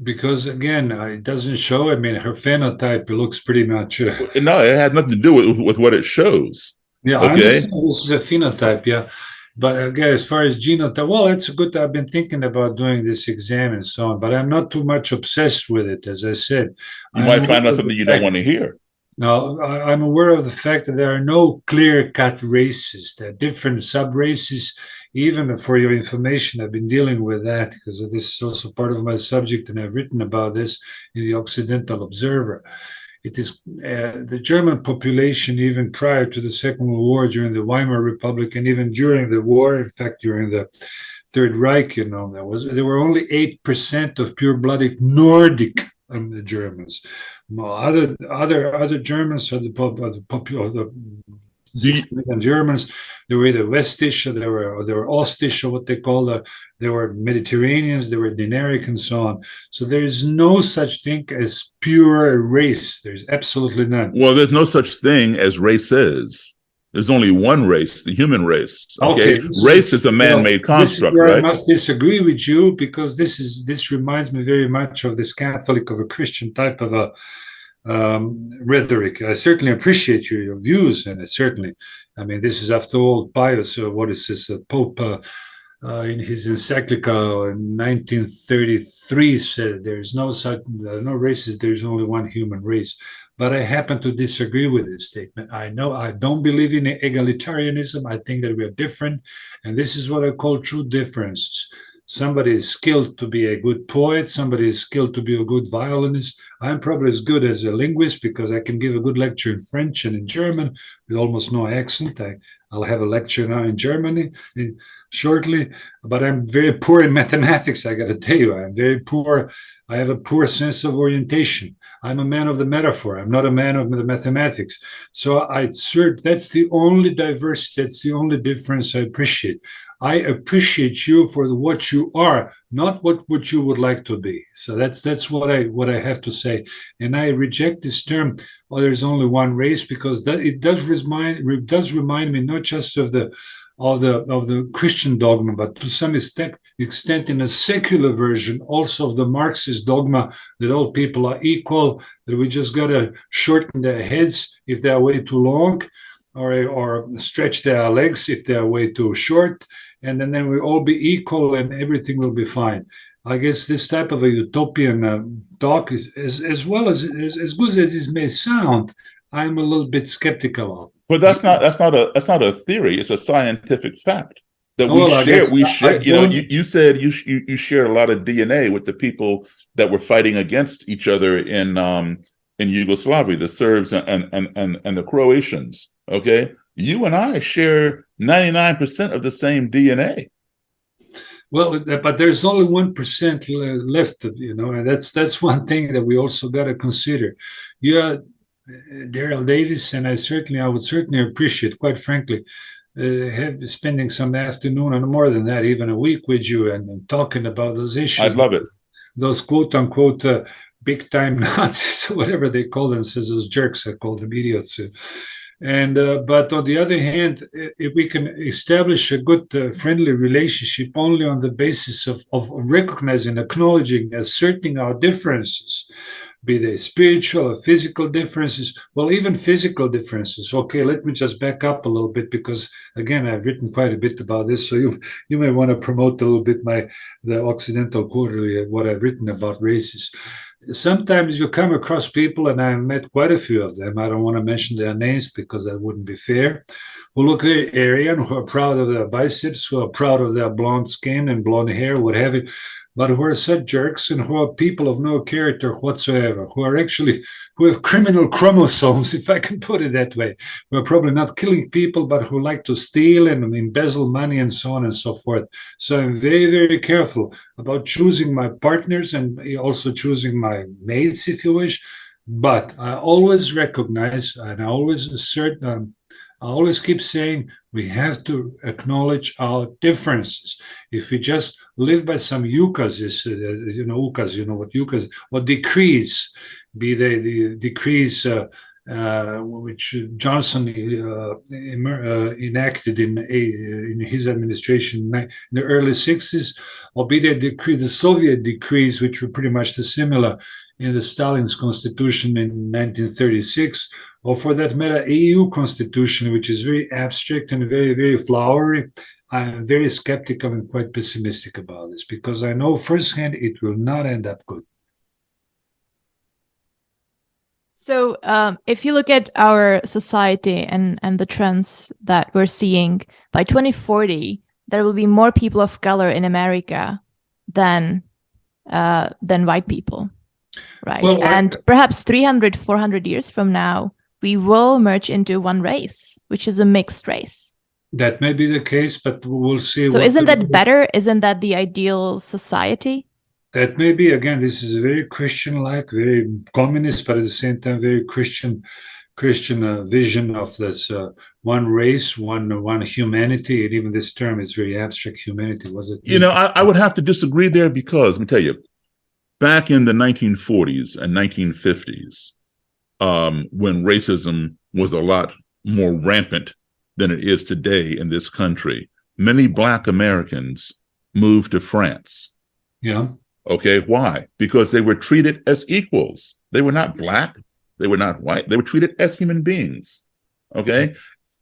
Because again, it doesn't show. I mean, her phenotype looks pretty much. No, it has nothing to do with what it shows. Yeah, okay? I understand this is a phenotype. Yeah, but again, as far as genotype, well, it's good. I've been thinking about doing this exam and so on, but I'm not too much obsessed with it. As I said, you might find out something you don't want to hear. No, I'm aware of the fact that there are no clear-cut races. There are different sub-races. Even for your information, I've been dealing with that because this is also part of my subject, and I've written about this in the Occidental Observer. It is the German population, even prior to the Second World War, during the Weimar Republic, and even during the war, in fact, during the Third Reich, there were only 8% of pure-blooded Nordic the Germans. Other Germans, or the 6 million Germans, they were either Westish, or they were Ostish, or what they call they were Mediterraneans, they were Dinaric, and so on. So there is no such thing as pure race. There's absolutely none. Well, there's no such thing as races. There's only one race, the human race. Okay, race is a man-made construct, right? I must disagree with you, because this reminds me very much of this Catholic of a Christian type of a rhetoric. I certainly appreciate your views, and this is after all Pius. What is this? Pope in his encyclical in 1933 said there's no races. There's only one human race. But I happen to disagree with this statement. I don't believe in egalitarianism. I think that we are different. And this is what I call true differences. Somebody is skilled to be a good poet. Somebody is skilled to be a good violinist. I'm probably as good as a linguist because I can give a good lecture in French and in German with almost no accent. I'll have a lecture now in Germany shortly, but I'm very poor in mathematics, I got to tell you. I'm very poor. I have a poor sense of orientation. I'm a man of the metaphor. I'm not a man of the mathematics. So that's the only diversity, that's the only difference I appreciate. I appreciate you for what you are, not what you would like to be. So that's what I have to say. And I reject this term, there's only one race, because it does remind me not just of the Christian dogma, but to some extent in a secular version also of the Marxist dogma that all people are equal, that we just got to shorten their heads if they are way too long, or stretch their legs if they are way too short, and then we all be equal and everything will be fine. I guess this type of a utopian talk is as well as good as it may sound, I'm a little bit skeptical of. But that's not a theory. It's a scientific fact that we share. You said you share a lot of DNA with the people that were fighting against each other in Yugoslavia, the Serbs and the Croatians. Okay, you and I share 99% of the same DNA. Well, but there's only 1% left, and that's one thing that we also got to consider. Yeah, Daryl Davis, and I would certainly appreciate, quite frankly, spending some afternoon, and more than that, even a week with you and talking about those issues. I'd love it. Those quote unquote big time Nazis, whatever they call themselves, those jerks, I call them idiots. But on the other hand, if we can establish a good friendly relationship only on the basis of recognizing, acknowledging, asserting our differences, be they spiritual or physical differences, well, even physical differences. Okay, let me just back up a little bit, because again, I've written quite a bit about this, so you may want to promote a little bit the Occidental Quarterly, what I've written about races. Sometimes you come across people, and I've met quite a few of them, I don't want to mention their names because that wouldn't be fair, who look very Aryan, who are proud of their biceps, who are proud of their blonde skin and blonde hair, what have you, but who are such jerks and who are people of no character whatsoever, who have criminal chromosomes, if I can put it that way, who are probably not killing people, but who like to steal and embezzle money and so on and so forth. So I'm very, very careful about choosing my partners and also choosing my mates, if you wish. But I always recognize and I always assert I always keep saying we have to acknowledge our differences. If we just live by some ukases, ukas, you know what ukas, or decrees, be they the decrees which Johnson enacted in his administration in the early 60s, or be they the Soviet decrees, which were pretty much similar in the Stalin's constitution in 1936, or for that matter, EU constitution, which is very abstract and very, very flowery. I'm very skeptical and quite pessimistic about this because I know firsthand it will not end up good. So if you look at our society and the trends that we're seeing, by 2040, there will be more people of color in America than white people, right? Well, and perhaps 300, 400 years from now, we will merge into one race, which is a mixed race. That may be the case, but we'll see. So isn't that better? Isn't that the ideal society? That may be. Again, this is very Christian-like, very communist, but at the same time, very Christian vision of this one race, one humanity. And even this term is very abstract, humanity. Was it? You know, I would have to disagree there because, let me tell you, back in the 1940s and 1950s, when racism was a lot more rampant than it is today in this country, many Black Americans moved to France. Yeah. Okay, why? Because they were treated as equals. They were not Black, they were not white, they were treated as human beings. Okay?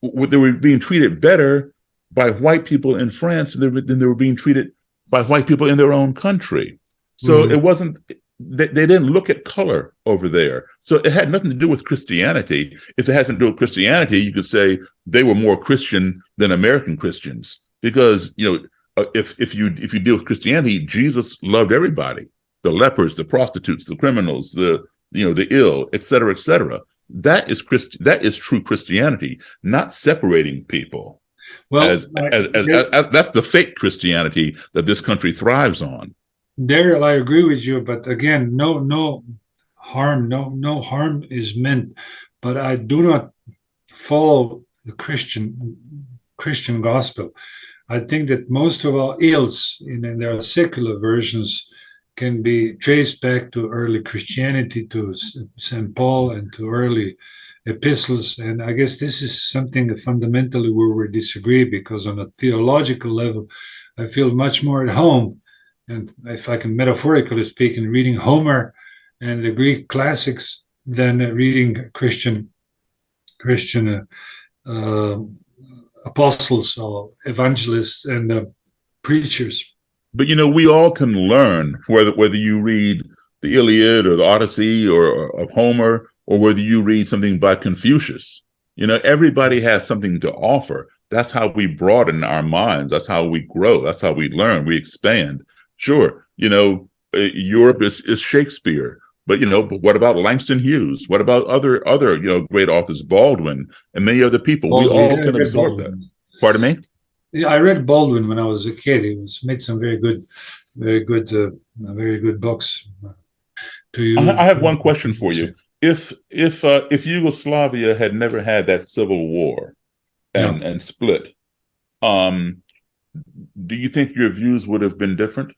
They were being treated better by white people in France than they were being treated by white people in their own country. So it wasn't, they didn't look at color over there. So it had nothing to do with Christianity. If it had to do with Christianity, you could say they were more Christian than American Christians. Because, you know, if you deal with Christianity, Jesus loved everybody, the lepers, the prostitutes, the criminals, the ill, et cetera, et cetera. That is true Christianity, not separating people. Well, that's the fake Christianity that this country thrives on. Daryl, I agree with you, but again, no harm is meant. But I do not follow the Christian gospel. I think that most of our ills in their secular versions can be traced back to early Christianity, to St. Paul, and to early epistles. And I guess this is something fundamentally where we disagree, because on a theological level, I feel much more at home, and if I can metaphorically speak, in reading Homer and the Greek classics than reading Christian apostles or evangelists and preachers. But you know, we all can learn whether you read the Iliad or the Odyssey or of Homer, or whether you read something by Confucius. You know, everybody has something to offer. That's how we broaden our minds. That's how we grow. That's how we learn. We expand. Sure, you know, Europe is Shakespeare, but you know, what about Langston Hughes? What about other great authors, Baldwin and many other people? We all can absorb that. Pardon me? Yeah, I read Baldwin when I was a kid. He made some very good books. I have one question for you. If Yugoslavia had never had that civil war and split, do you think your views would have been different?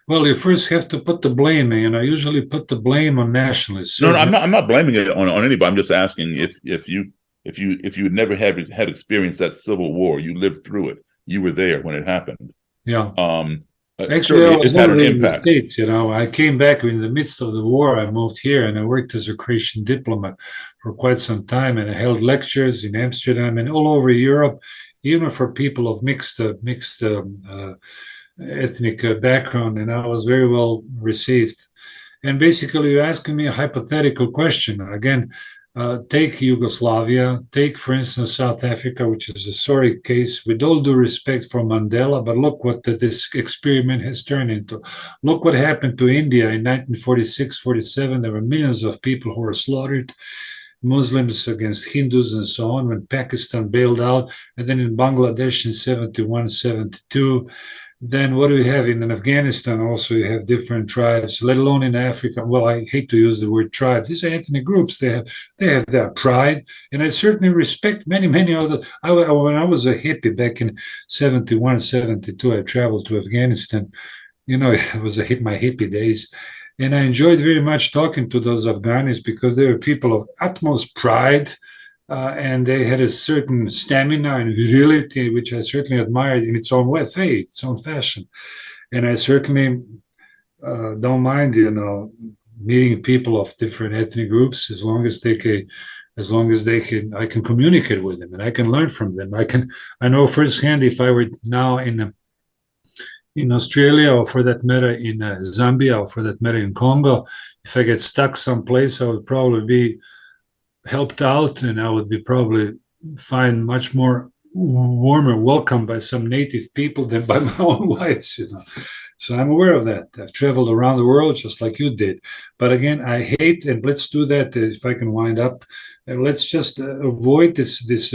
Well, you first have to put the blame, and I usually put the blame on nationalists. No, I'm not blaming it on anybody. I'm just asking if you had never had experienced that civil war, you lived through it, you were there when it happened. Yeah. Actually, I was had an impact. In the States, you know, I came back in the midst of the war. I moved here and I worked as a Croatian diplomat for quite some time, and I held lectures in Amsterdam and all over Europe, even for people of mixed ethnic background, and I was very well received. And basically, you're asking me a hypothetical question. Again, take Yugoslavia, take, for instance, South Africa, which is a sorry case, with all due respect for Mandela, but look what this experiment has turned into. Look what happened to India in 1946, 47. There were millions of people who were slaughtered, Muslims against Hindus and so on, when Pakistan bailed out, and then in Bangladesh in 71, 72. then what do we have in Afghanistan? Also, you have different tribes, let alone in Africa. Well, I hate to use the word tribe. These are ethnic groups. They have their pride, and I certainly respect many other. When I was a hippie back in 71, 72, I traveled to Afghanistan. It was my hippie days. And I enjoyed very much talking to those Afghanis because they were people of utmost pride, and they had a certain stamina and virility, which I certainly admired in its own way, its own fashion. And I certainly don't mind, meeting people of different ethnic groups as long as I can communicate with them and I can learn from them. I know firsthand if I were now in Australia, or for that matter in Zambia, or for that matter in Congo, if I get stuck someplace, I would probably be helped out, and I would be probably find much more warmer welcome by some native people than by my own whites. So I'm aware of that. I've traveled around the world just like you did. But again, I hate, and let's do that if I can wind up. Let's just avoid this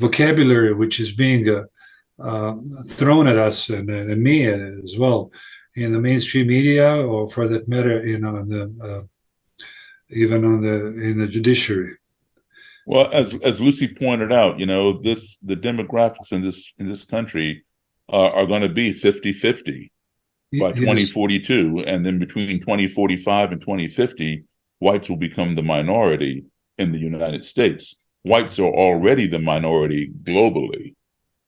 vocabulary which is being thrown at us and me as well in the mainstream media, or for that matter, even in the judiciary. Well, as Lucy pointed out, the demographics in this country are going to be 50-50 by 2042, and then between 2045 and 2050, whites will become the minority in the United States. Whites are already the minority globally,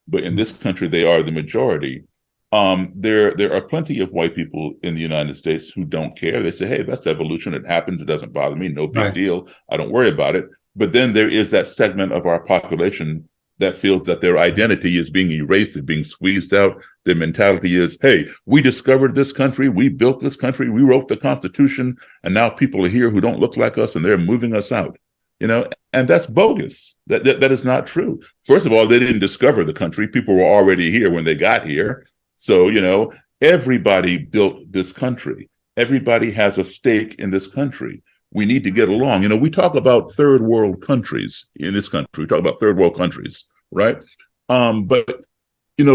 but in this country, they are the majority. There are plenty of white people in the United States who don't care. They say, hey, that's evolution. It happens. It doesn't bother me. No big deal. I don't worry about it. But then there is that segment of our population that feels that their identity is being erased, being squeezed out. Their mentality is, hey, we discovered this country. We built this country. We wrote the Constitution. And now people are here who don't look like us, and they're moving us out. And that's bogus. That is not true. First of all, they didn't discover the country. People were already here when they got here. So, everybody built this country. Everybody has a stake in this country. We need to get along. We talk about third world countries in this country. We talk about third world countries, right? But,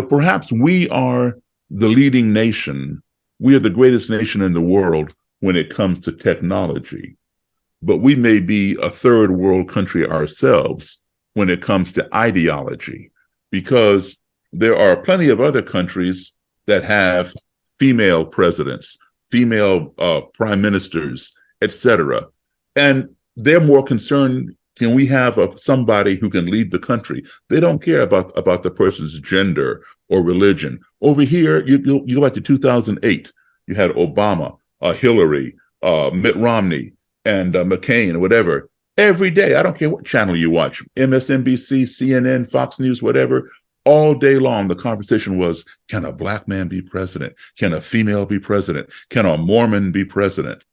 perhaps we are the leading nation. We are the greatest nation in the world when it comes to technology. But we may be a third world country ourselves when it comes to ideology, because there are plenty of other countries that have female presidents, female prime ministers, etc. And they're more concerned, can we have somebody who can lead the country? They don't care about the person's gender or religion. Over here, you go back to 2008, you had Obama, Hillary, Mitt Romney, and McCain, or whatever. Every day, I don't care what channel you watch, MSNBC, CNN, Fox News, whatever, all day long, the conversation was, can a black man be president? Can a female be president? Can a Mormon be president?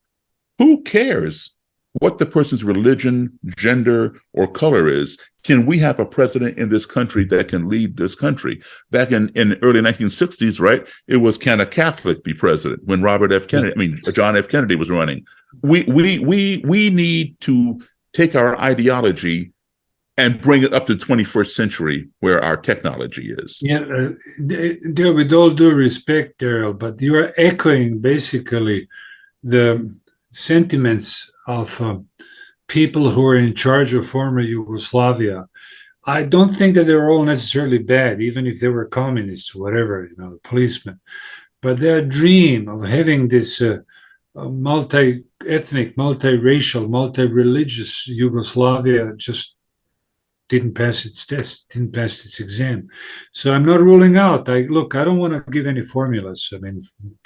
Who cares what the person's religion, gender, or color is? Can we have a president in this country that can lead this country? Back in the early 1960s, right, it was, can a Catholic be president? When John F. Kennedy was running. We need to take our ideology and bring it up to the 21st century where our technology is. Yeah, with all due respect, Daryl, but you are echoing basically the sentiments of people who are in charge of former Yugoslavia. I don't think that they were all necessarily bad, even if they were communists, whatever, policemen. But their dream of having this multi-ethnic, multi-racial, multi-religious Yugoslavia just didn't pass its test, didn't pass its exam. So I'm not ruling out. I don't want to give any formulas.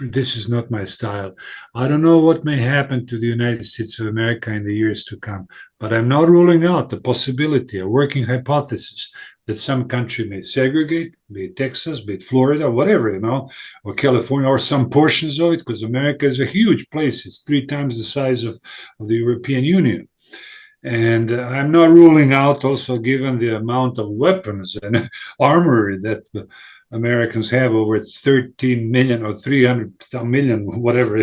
This is not my style. I don't know what may happen to the United States of America in the years to come, but I'm not ruling out the possibility, a working hypothesis, that some country may segregate, be it Texas, be it Florida, whatever, or California, or some portions of it, because America is a huge place. It's 3 times the size of the European Union. And I'm not ruling out, also given the amount of weapons and armory that Americans have over 13 million or 300 million, whatever,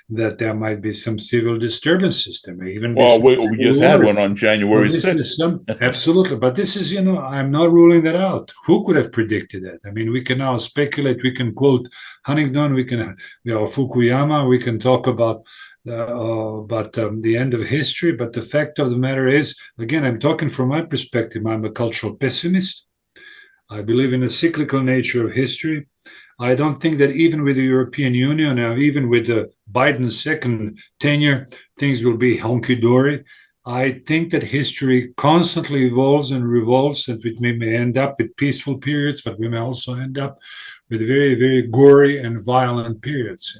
that there might be some civil disturbances. There may even be some we just had one on January 6th. Absolutely. But this is, I'm not ruling that out. Who could have predicted that? I mean, we can now speculate. We can quote Huntington. We can, Fukuyama. We can talk about the end of history. But the fact of the matter is, again, I'm talking from my perspective. I'm a cultural pessimist. I believe in the cyclical nature of history. I don't think that even with the European Union, or even with Biden's second tenure, things will be hunky-dory. I think that history constantly evolves and revolves, and we may end up with peaceful periods, but we may also end up with very, very gory and violent periods.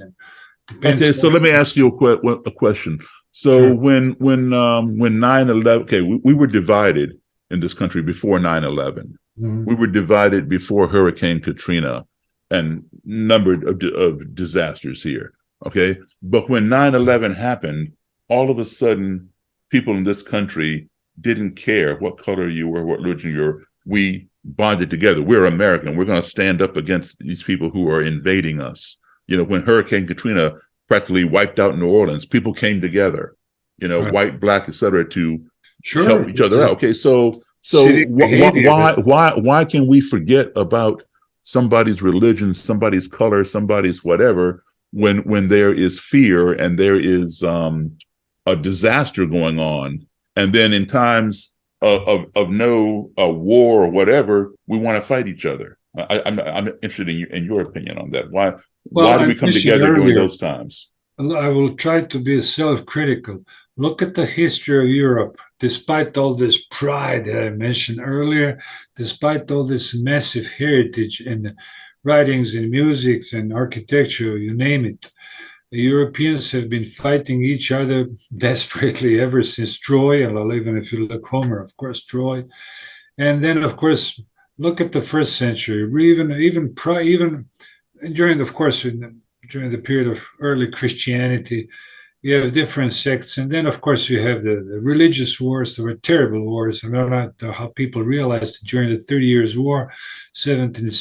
Okay, so let me ask you a question. So sure. when 9/11, okay, we were divided in this country before 9/11. Mm-hmm. We were divided before Hurricane Katrina and numbered of disasters here. Okay, but when 9/11 happened, all of a sudden, people in this country didn't care what color you were, what religion you were. We bonded together. We're American. We're going to stand up against these people who are invading us. When Hurricane Katrina practically wiped out New Orleans, people came together. Right. White, black, etc., to help each other out. Okay, so why can we forget about somebody's religion, somebody's color, somebody's whatever, when there is fear and there is a disaster going on, and then in times of no war or whatever, we want to fight each other? I'm interested in your opinion on that. Why do we come together during those times? I will try to be self-critical. Look at the history of Europe. Despite all this pride that I mentioned earlier, despite all this massive heritage in writings and music and architecture, you name it, the Europeans have been fighting each other desperately ever since Troy, and even if you look Homer, of course, Troy. And then, of course, look at the first century, even during, of course, during the period of early Christianity, you have different sects, and then, of course, you have the religious wars. There were terrible wars. I don't know how people realized that during the 30 Years' War, 17th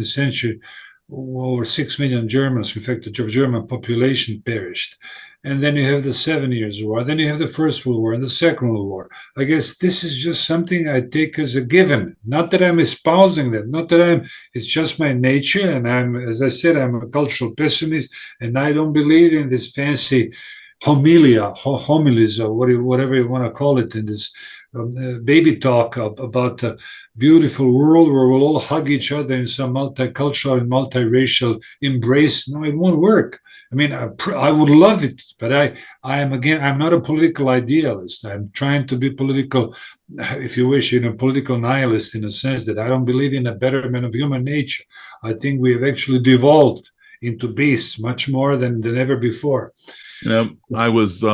century, over 6 million Germans, in fact, the German population perished. And then you have the 7 Years' War. Then you have the First World War and the Second World War. I guess this is just something I take as a given. Not that I'm espousing that. It's just my nature. And as I said, I'm a cultural pessimist, and I don't believe in this fancy homilies, or whatever you want to call it, in this baby talk about a beautiful world where we'll all hug each other in some multicultural and multiracial embrace. No, it won't work. I mean, I would love it, but I'm not a political idealist. I'm trying to be political, if you wish, political nihilist, in a sense that I don't believe in a betterment of human nature. I think we have actually devolved into beasts much more than ever before. I was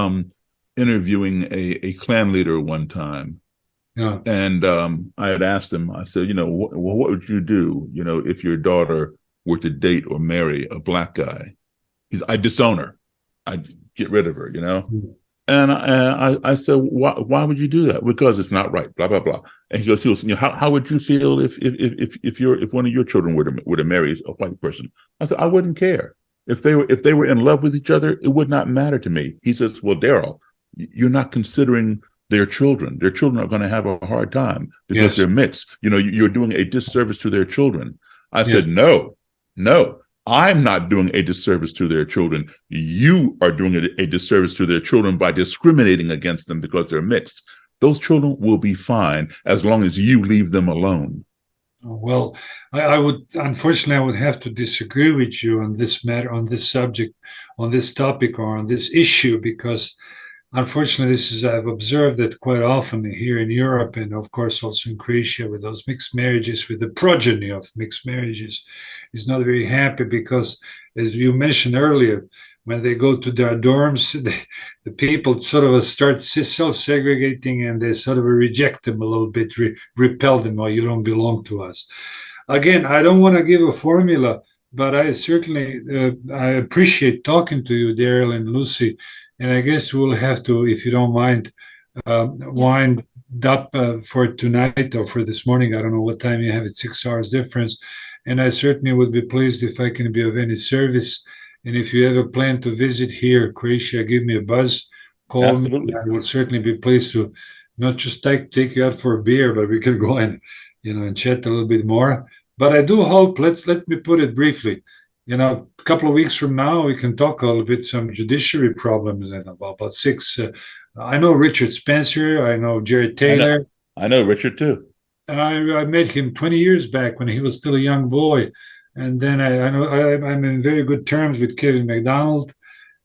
interviewing a Klan leader one time. Yeah. And I had asked him, I said, what would you do, if your daughter were to date or marry a black guy? I'd disown her. I'd get rid of her, Mm-hmm. And I said, why would you do that? Because it's not right, blah, blah, blah. And he goes, how would you feel if one of your children were to marry a white person? I said, I wouldn't care. If they were in love with each other, it would not matter to me. He says, well, Daryl, you're not considering their children. Their children are going to have a hard time because they're mixed. You're doing a disservice to their children. I said, no, I'm not doing a disservice to their children. You are doing a disservice to their children by discriminating against them because they're mixed. Those children will be fine as long as you leave them alone. Well, I would have to disagree with you on this matter, on this subject, on this topic, or on this issue, because unfortunately, I've observed that quite often here in Europe, and of course also in Croatia, with those mixed marriages, with the progeny of mixed marriages, is not very happy because, as you mentioned earlier, when they go to their dorms, the people sort of start self-segregating, and they sort of reject them a little bit, repel them, or you don't belong to us. Again, I don't want to give a formula, but I certainly I appreciate talking to you, Daryl and Lucy. And I guess we'll have to, if you don't mind, wind up for tonight or for this morning. I don't know what time you have it, 6 hours difference. And I certainly would be pleased if I can be of any service. And if you ever plan to visit here, Croatia, give me a buzz, call Absolutely. me. I will certainly be pleased to not just take you out for a beer, but we can go and, and chat a little bit more. But I do hope, let me put it briefly, a couple of weeks from now, we can talk a little bit some judiciary problems and about six. I know Richard Spencer. I know Jared Taylor. I know Richard too. I met him 20 years back when he was still a young boy. And then I know I'm in very good terms with Kevin McDonald.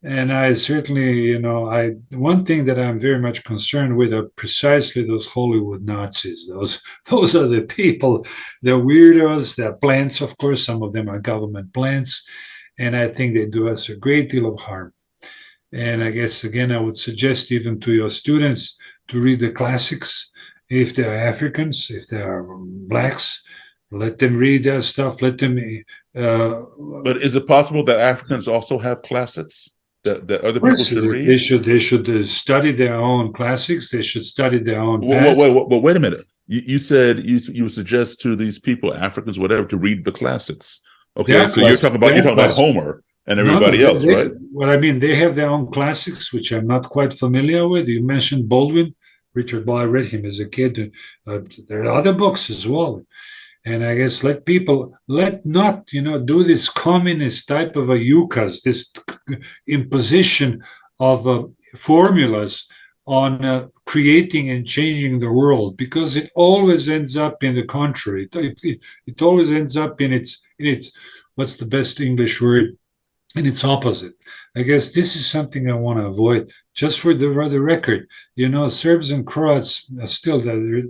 And I certainly, one thing that I'm very much concerned with are precisely those Hollywood Nazis. Those are the people, they're weirdos, they're plants, of course. Some of them are government plants. And I think they do us a great deal of harm. And I guess, again, I would suggest even to your students to read the classics. If they are Africans, if they are blacks, let them read their stuff. Let them. But is it possible that Africans also have classics that other people should read? They should study their own classics. They should study their own. Wait a minute. You said you would suggest to these people, Africans, whatever, to read the classics. Okay, so you're talking about Homer and everybody else, right? What I mean, they have their own classics, which I'm not quite familiar with. You mentioned Baldwin, Richard Ball. I read him as a kid. There are other books as well. And I guess let not, do this communist type of a UCAS, this imposition of formulas on creating and changing the world, because it always ends up in the contrary. It always ends up in its, what's the best English word? In its opposite. I guess this is something I want to avoid. Just for the record, Serbs and Croats are still,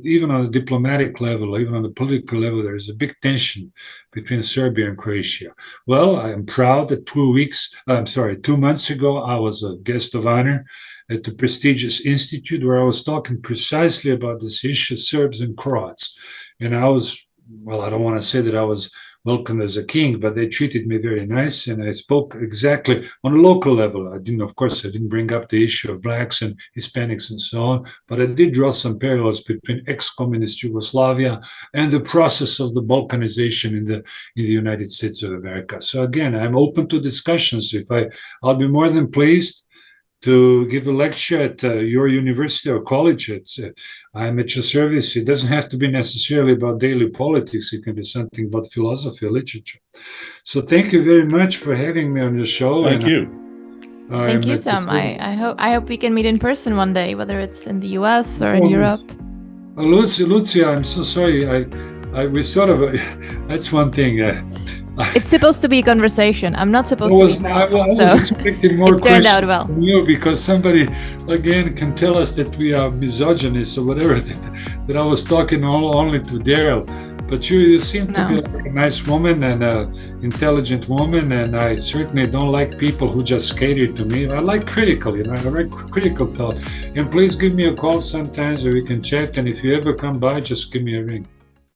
even on a diplomatic level, even on the political level, there is a big tension between Serbia and Croatia. Well, I am proud that 2 months ago, I was a guest of honor at the prestigious institute where I was talking precisely about this issue, Serbs and Croats. And I was, I don't want to say that I was welcomed as a king, but they treated me very nice, and I spoke exactly on a local level. I didn't bring up the issue of blacks and Hispanics and so on, but I did draw some parallels between ex-communist Yugoslavia and the process of the Balkanization in the United States of America. So again, I'm open to discussions. I'll be more than pleased to give a lecture at your university or college. I'm at your service. It doesn't have to be necessarily about daily politics. It can be something about philosophy or literature. So thank you very much for having me on your show. Thank you. Thank you, Tom. I hope we can meet in person one day, whether it's in the US or in Europe. Lucia, I'm so sorry. We sort of, that's one thing. It's supposed to be a conversation. I'm not supposed to be I was expecting more it turned out well. From you, because somebody, again, can tell us that we are misogynists or whatever, that I was talking only to Daryl. But you seem to be like a nice woman and an intelligent woman, and I certainly don't like people who just cater to me. I like critical, I like critical thought. And please give me a call sometimes, or we can chat, and if you ever come by, just give me a ring.